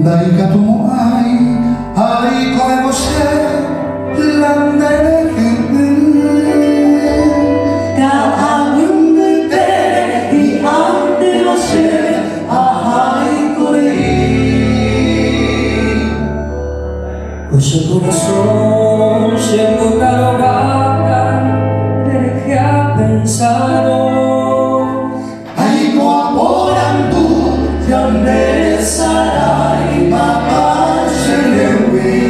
誰かとも愛声をしてランダイレケンNuestro corazón siempre cargado de que ha pensado. Ay, orang tu yang desarai mama selewi.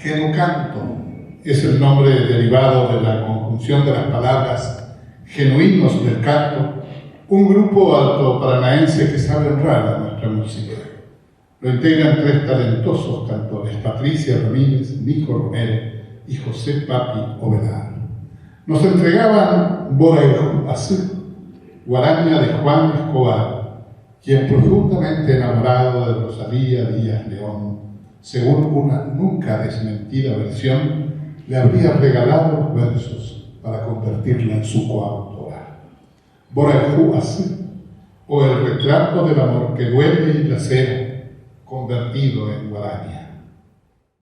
Genucanto es el nombre derivado de la conjunción de las palabras genuinos del canto, un grupo alto paranaense que sabe honrar a nuestra música. Lo integran tres talentosos cantores, Patricia Ramírez, Nico Romero y José Papi Ovelar. Nos entregaban Boraju Azú, guaraña de Juan Escobar, quien profundamente enamorado de Rosalía Díaz León, según una nunca desmentida versión, le habría regalado los versos para convertirla en su coautora. Boraju Azú, o el retrato del amor que duele y lacera, convertido en guaraña.